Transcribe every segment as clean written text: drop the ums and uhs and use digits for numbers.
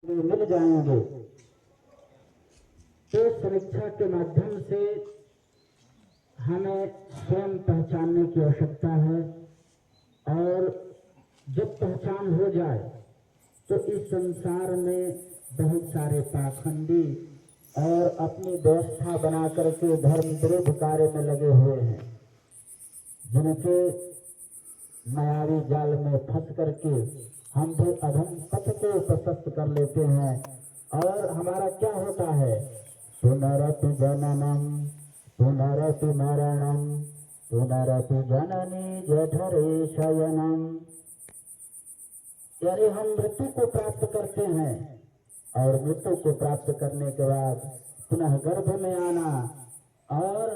मिल जाएंगे। तो समीक्षा के माध्यम से हमें स्वयं पहचानने की आवश्यकता है, और जब पहचान हो जाए तो इस संसार में बहुत सारे पाखंडी और अपनी व्यवस्था बना करके धर्म विरोध कार्य में लगे हुए हैं, जिनके मायावी जाल में फंस करके हम भी अधम पथ को प्रशस्त कर लेते हैं। और हमारा क्या होता है, पुनरपि जननम पुनरपि मरणम पुनरपि जननी जठरे शयनम। यानी हम मृत्यु को प्राप्त करते हैं और मृत्यु को प्राप्त करने के बाद पुनः गर्भ में आना, और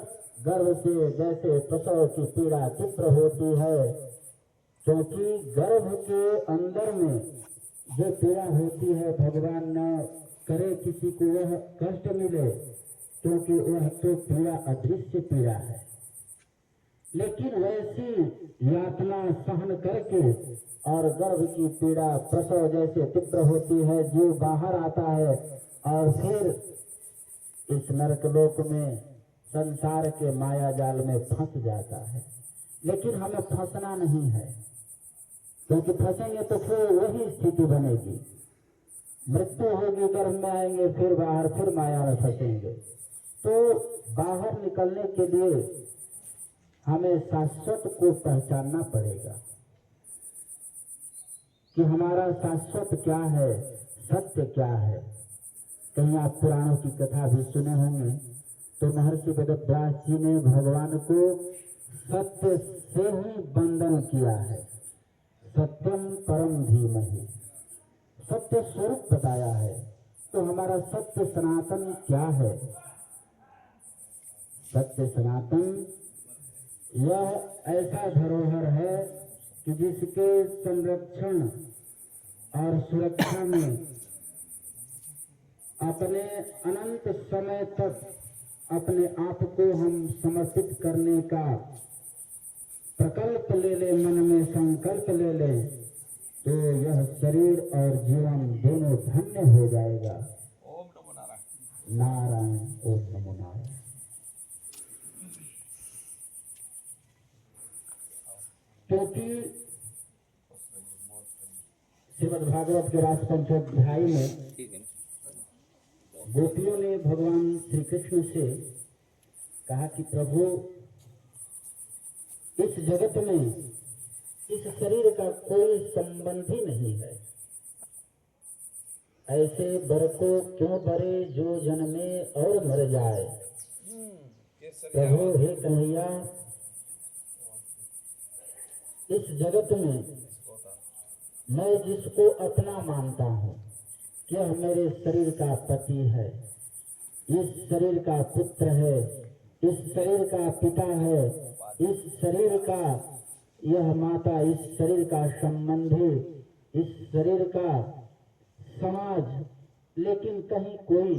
गर्भ से जैसे प्रसव की पीड़ा तीव्र होती है, क्योंकि गर्भ के अंदर में जो पीड़ा होती है, भगवान न करे किसी को वह कष्ट मिले, क्योंकि वह तो पीड़ा अदृश्य पीड़ा है। लेकिन वैसी यातना सहन करके और गर्भ की पीड़ा प्रसव जैसे तीव्र होती है, जीव बाहर आता है और फिर इस नरकलोक में संसार के माया जाल में फंस जाता है। लेकिन हमें फंसना नहीं है, क्योंकि फंसेंगे तो फिर वही स्थिति बनेगी, मृत्यु होगी, गर्भ में आएंगे, फिर बाहर, फिर माया में फंसेंगे। तो बाहर निकलने के लिए हमें शाश्वत को पहचानना पड़ेगा कि हमारा शाश्वत क्या है, सत्य क्या है। कहीं आप पुराणों की कथा भी सुने होंगे, तो महर्षि वेदव्यास जी ने भगवान को सत्य से ही वंदन किया है। सत्यम परम धीमहि, सत्य स्वरूप बताया है। तो हमारा सत्य सनातन क्या है? सत्य सनातन यह ऐसा धरोहर है कि जिसके संरक्षण और सुरक्षा में अपने अनंत समय तक अपने आप को हम समर्पित करने का प्रकल्प ले ले, मन में संकल्प ले ले, तो यह शरीर और जीवन दोनों धन्य हो जाएगा। ओम नमो नारायण। नारायण, ओम नमो नारायण। क्योंकि श्रीमद् भागवत के रास पंचोध्याय में गोपियों ने भगवान श्री कृष्ण से कहा कि प्रभु, इस जगत में इस शरीर का कोई संबंध ही नहीं है। ऐसे बर को क्यों बरे जो जन्मे और मर जाए। प्रभु हे कन्हैया, इस जगत में मैं जिसको अपना मानता हूँ, यह मेरे शरीर का पति है, इस शरीर का पुत्र है, इस शरीर का पिता है, इस शरीर का यह माता, इस शरीर का संबंधी, इस शरीर का समाज, लेकिन कहीं कोई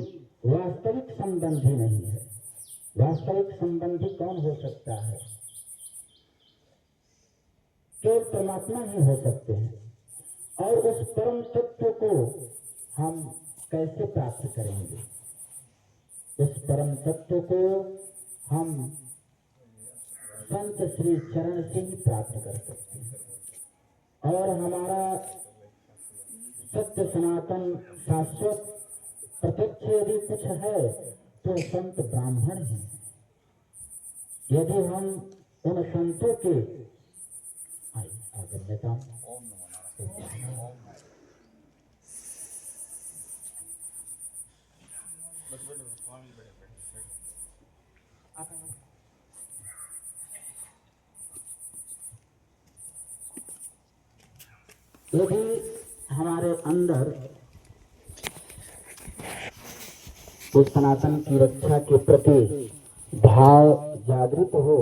वास्तविक संबंधी नहीं है। वास्तविक संबंधी कौन हो सकता है? केवल परमात्मा ही हो सकते हैं। और उस परम तत्व को हम कैसे प्राप्त करेंगे? उस परम तत्व को हम संत श्री चरण से ही प्राप्त कर सकते हैं। और हमारा सत्य सनातन शाश्वत प्रत्यक्ष यदि कुछ है तो संत ब्राह्मण ही। यदि हम उन संतों के आगे लेता हूँ। यदि हमारे अंदर उस सनातन की रक्षा के प्रति भाव जागृत हो,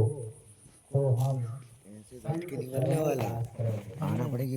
तो हम आना पड़ेगी।